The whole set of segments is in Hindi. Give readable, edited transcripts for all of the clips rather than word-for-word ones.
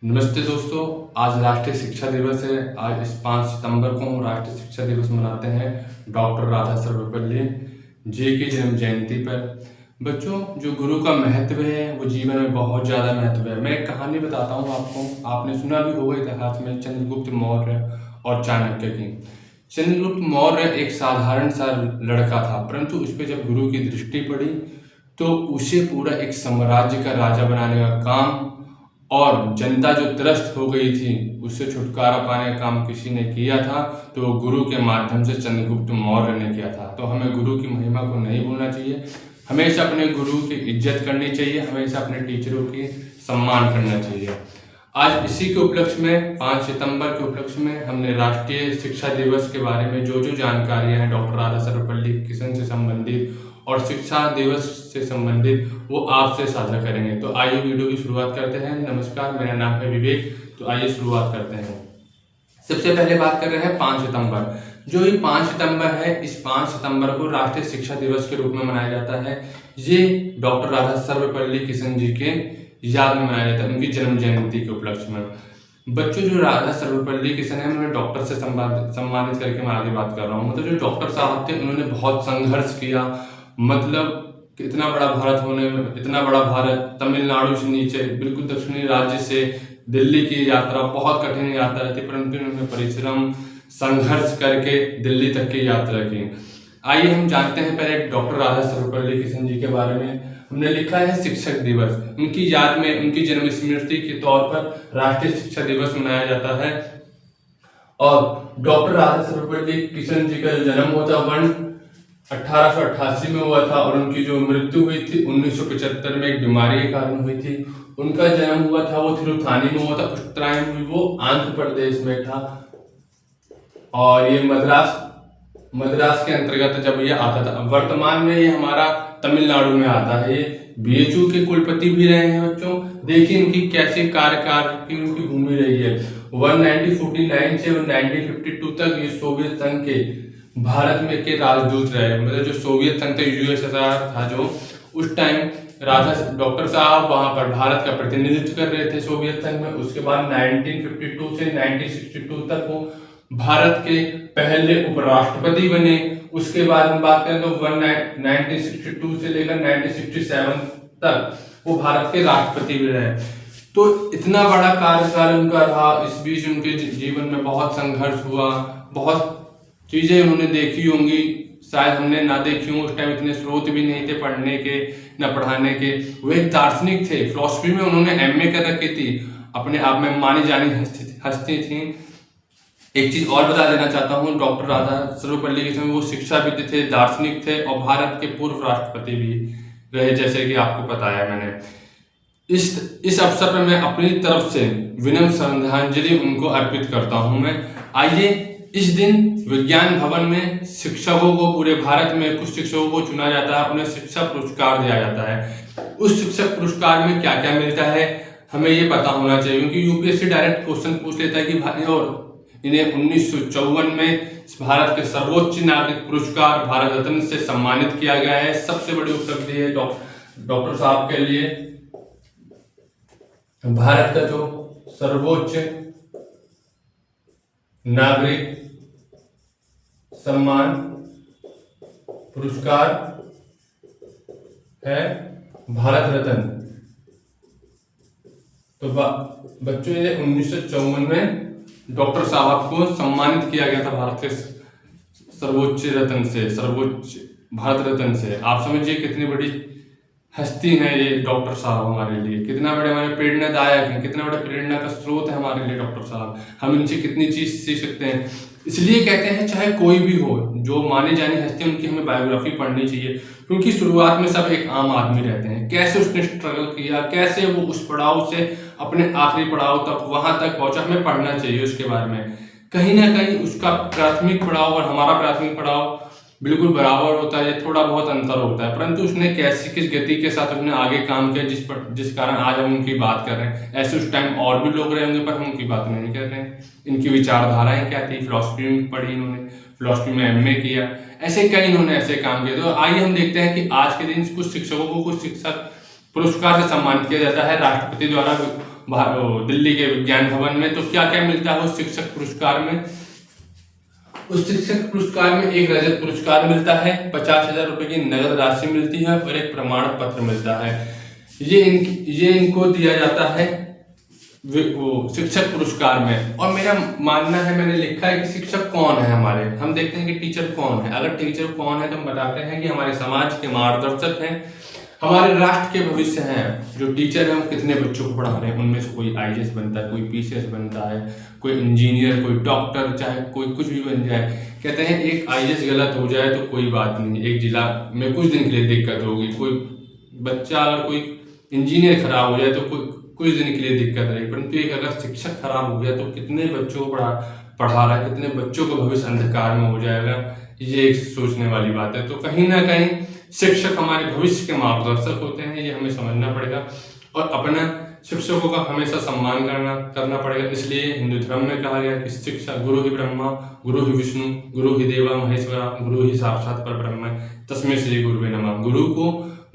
नमस्ते दोस्तों। आज राष्ट्रीय शिक्षा दिवस है। आज इस 5 सितंबर को हम राष्ट्रीय शिक्षा दिवस मनाते हैं डॉक्टर राधा सर्वपल्ली जी की जन्म जयंती पर। बच्चों, जो गुरु का महत्व है वो जीवन में बहुत ज़्यादा महत्व है। मैं एक कहानी बताता हूँ आपको। आपने सुना भी होगा इतिहास में चंद्रगुप्त मौर्य और चाणक्य की। चंद्रगुप्त मौर्य एक साधारण सा लड़का था, परंतु उस पर जब गुरु की दृष्टि पड़ी तो उसे पूरा एक साम्राज्य का राजा बनाने का काम और जनता जो त्रस्त हो गई थी उससे छुटकारा पाने का काम किसी ने किया था, तो वो गुरु के माध्यम से चंद्रगुप्त मौर्य ने किया था। तो हमें गुरु की महिमा को नहीं भूलना चाहिए, हमेशा अपने गुरु की इज्जत करनी चाहिए, हमेशा अपने टीचरों की सम्मान करना चाहिए। आज इसी के उपलक्ष्य में 5 सितंबर के उपलक्ष्य में हमने राष्ट्रीय शिक्षा दिवस के बारे में जो जानकारियां हैं डॉक्टर राधा सर्वपल्ली किशन से संबंधित और शिक्षा दिवस से संबंधित वो आपसे साझा करेंगे। तो आइए वीडियो की शुरुआत करते हैं। नमस्कार, मेरा नाम है विवेक। तो आइए शुरुआत करते हैं। सबसे पहले बात कर रहे हैं 5 सितंबर। जो ये 5 सितंबर है, इस 5 सितंबर को राष्ट्रीय शिक्षा दिवस के रूप में मनाया जाता है। ये डॉक्टर राधा सर्वपल्ली किशन जी के याद में मनाया जाता है, उनकी जन्म जयंती के उपलक्ष्य में। बच्चों, जो राधा सर्वपल्ली किशन है, उन्होंने डॉक्टर से सम्मानित करके मैं आगे बात कर रहा हूँ। मतलब जो डॉक्टर साहब थे उन्होंने बहुत संघर्ष किया। मतलब इतना बड़ा भारत होने में, इतना बड़ा भारत तमिलनाडु से नीचे बिल्कुल दक्षिणी राज्य से दिल्ली की यात्रा बहुत कठिन यात्रा थी, परंतु उन्होंने परिश्रम संघर्ष करके दिल्ली तक की यात्रा की। आइए हम जानते हैं पहले डॉक्टर राधा सर्वपल्ली किशन जी के बारे में। हमने लिखा है शिक्षक दिवस। उनकी याद में, उनकी जन्म स्मृति के तौर पर राष्ट्रीय शिक्षा दिवस मनाया जाता है। और डॉक्टर राधा सर्वपल्ली किशन जी का जन्म हुआ था 1888 में हुआ था और उनकी जो मृत्यु हुई थी 1975 में एक बीमारी के कारण हुई थी। उनका जन्म हुआ था वो थिरुथानी में हुआ था। उस टाइम वो आंध्र प्रदेश में था और ये मद्रास के अंतर्गत जब ये आता था। वर्तमान में ये हमारा तमिलनाडु में आता है। ये बीएचयू के कुलपति भी रहे हैं। बच्चों, देखिए इनकी कैसे कार्यकाल की उनकी भूमि रही है। 1949 से 1952 तक ये सोवियत संघ के भारत में के राजदूत रहे। मतलब जो सोवियत संघ था, यूएसएसआर था, जो उस टाइम डॉक्टर साहब वहां पर भारत का प्रतिनिधित्व कर रहे थे सोवियत संघ में। उसके बाद 1952 से 1962 तक वो भारत के पहले उपराष्ट्रपति बने। उसके बाद हम बात करें तो 1962 से लेकर 1967 तक वो भारत के राष्ट्रपति भी रहे। तो इतना बड़ा कार्यकाल उनका रहा। इस बीच उनके जीवन में बहुत संघर्ष हुआ, बहुत चीजें उन्होंने देखी होंगी, शायद हमने ना देखी हों। उस टाइम इतने स्रोत भी नहीं थे पढ़ने के न पढ़ाने के। वो एक दार्शनिक थे। फिलॉसफी में उन्होंने एमए कर रखी थी। अपने आप में मानी जानी हस्ती थी। एक चीज और बता देना चाहता हूँ, डॉक्टर राधा सर्वपल्ली किशन वो शिक्षाविद थे, दार्शनिक थे और भारत के पूर्व राष्ट्रपति भी रहे, जैसे कि आपको बताया मैंने। इस अवसर पर मैं अपनी तरफ से विनम्र श्रद्धांजलि उनको अर्पित करता हूँ मैं। आइए, इस दिन विज्ञान भवन में शिक्षकों को, पूरे भारत में कुछ शिक्षकों को चुना जाता है, उन्हें शिक्षा पुरस्कार दिया जाता है। उस शिक्षक पुरस्कार में क्या क्या मिलता है हमें ये पता होना चाहिए, क्योंकि यूपीएससी डायरेक्ट क्वेश्चन पूछ लेता है कि भाई, और इन्हें 1954 में भारत के सर्वोच्च नागरिक पुरस्कार भारत रत्न से सम्मानित किया गया है। सबसे बड़ी उपलब्धि है डॉक्टर साहब के लिए। भारत का जो सर्वोच्च नागरिक सम्मान पुरस्कार है भारत रत्न। तो बच्चों, ये 1954 में डॉक्टर साहब को सम्मानित किया गया था भारत के सर्वोच्च रत्न से, सर्वोच्च भारत रत्न से। आप समझिए कितनी बड़ी हस्ती है ये डॉक्टर साहब हमारे लिए, कितना बड़े हमारे प्रेरणादायक हैं, कितना बड़ा प्रेरणा का स्रोत है हमारे लिए डॉक्टर साहब। हम इनसे कितनी चीज सीख सकते हैं। इसलिए कहते हैं चाहे कोई भी हो, जो माने जाने हस्ती, उनकी हमें बायोग्राफी पढ़नी चाहिए, क्योंकि शुरुआत में सब एक आम आदमी रहते हैं। कैसे उसने स्ट्रगल किया, कैसे वो उस पड़ाव से अपने आखिरी पड़ाव तक वहां तक पहुंचा, हमें पढ़ना चाहिए उसके बारे में। कहीं ना कहीं उसका प्राथमिक पड़ाव और हमारा प्राथमिक पड़ाव बिल्कुल बराबर होता है, थोड़ा बहुत अंतर होता है, परंतु उसने कैसी किस गति के साथ अपने आगे काम किया जिस कारण आज हम उनकी बात कर रहे हैं। ऐसे उस टाइम और भी लोग रहे होंगे पर हम उनकी बात नहीं कर रहे हैं। इनकी विचारधाराएं क्या थी, फिलॉसफी में पढ़ी इन्होंने, फिलॉसफी में एमए किया, ऐसे कई इन्होंने ऐसे काम किए। तो आइए हम देखते हैं कि आज के दिन कुछ शिक्षकों को कुछ शिक्षक पुरस्कार से सम्मानित किया जाता है राष्ट्रपति द्वारा। दिल्ली के विज्ञान भवन में। तो क्या क्या मिलता है उस शिक्षक पुरस्कार में? उस शिक्षक पुरस्कार में एक रजत पुरस्कार मिलता है, 50,000 रुपए की नगद राशि मिलती है और एक प्रमाण पत्र मिलता है। ये इनको दिया जाता है वो शिक्षक पुरस्कार में। और मेरा मानना है, मैंने लिखा है कि शिक्षक कौन है हमारे, हम देखते हैं कि टीचर कौन है। अगर टीचर कौन है तो हम बताते हैं कि हमारे समाज के मार्गदर्शक हैं, हमारे राष्ट्र के भविष्य हैं। जो टीचर है वो कितने बच्चों को पढ़ा रहे हैं, उनमें से कोई आईएएस बनता है, कोई पीसीएस बनता है, कोई इंजीनियर, कोई डॉक्टर, चाहे कोई कुछ भी बन जाए। कहते हैं एक आईएएस गलत हो जाए तो कोई बात नहीं, एक जिला में कुछ दिन के लिए दिक्कत होगी। कोई बच्चा अगर कोई इंजीनियर खराब हो जाए तो कुछ दिन के लिए दिक्कत रहेगी, परंतु एक अगर शिक्षक खराब हो गया तो कितने बच्चों को पढ़ा रहा है, कितने बच्चों का भविष्य अंधकार में हो जाएगा। ये एक सोचने वाली बात है। तो कहीं ना कहीं शिक्षक हमारे भविष्य के मार्गदर्शक होते हैं, ये हमें समझना पड़ेगा और अपना शिक्षकों का हमेशा सम्मान करना पड़ेगा। इसलिए हिंदू धर्म में कहा गया कि शिक्षा गुरु ही ब्रह्मा, गुरु ही विष्णु, गुरु ही देवा महेश्वरा, गुरु ही साक्षात परब्रह्म, तस्मै श्री गुरुवे नमः। गुरु को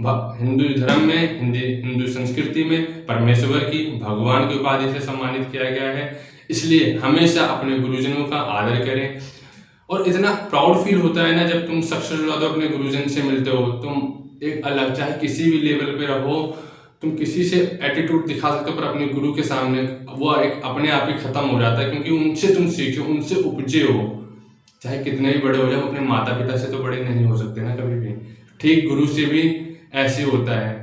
हिंदू धर्म में, हिंदू संस्कृति में परमेश्वर की, भगवान की उपाधि से सम्मानित किया गया है। इसलिए हमेशा अपने गुरुजनों का आदर करें। और इतना प्राउड फील होता है ना जब तुम सक्सेस हो जाते हो, अपने गुरुजन से मिलते हो, तुम एक अलग, चाहे किसी भी लेवल पे रहो, तुम किसी से एटीट्यूड दिखा सकते हो, पर अपने गुरु के सामने वो एक अपने आप ही खत्म हो जाता है, क्योंकि उनसे तुम सीखे, उनसे उपजे हो। चाहे कितने भी बड़े हो जाओ, अपने माता पिता से तो बड़े नहीं हो सकते ना कभी भी। ठीक गुरु से भी ऐसे होता है।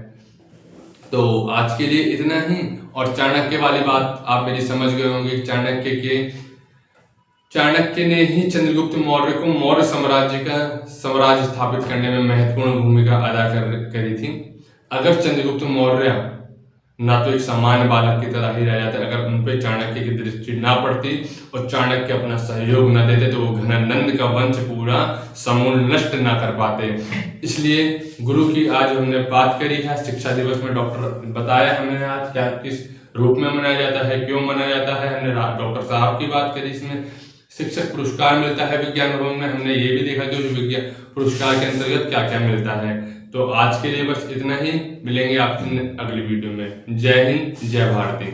तो आज के लिए इतना ही। और चाणक्य वाली बात आप मेरी समझ गए होंगे। चाणक्य ने ही चंद्रगुप्त मौर्य को मौर्य साम्राज्य स्थापित करने में महत्वपूर्ण भूमिका अदा करी थी। अगर चंद्रगुप्त मौर्य ना तो एक सामान्य बालक की तरह ही रह जाते, अगर उन पे चाणक्य की दृष्टि ना पड़ती और चाणक्य अपना सहयोग न देते तो वो घनानंद का वंश पूरा समूल नष्ट ना कर पाते। इसलिए गुरु की आज हमने बात करी है। शिक्षा दिवस में डॉक्टर बताया हमें आज क्या किस रूप में मनाया जाता है, क्यों मनाया जाता है। हमने डॉक्टर साहब की बात करी। इसमें शिक्षक पुरस्कार मिलता है विज्ञान भवन में। हमने ये भी देखा कि उस विज्ञान पुरस्कार के अंतर्गत क्या क्या मिलता है। तो आज के लिए बस इतना ही। मिलेंगे आपसे अगली वीडियो में। जय हिंद, जय भारती।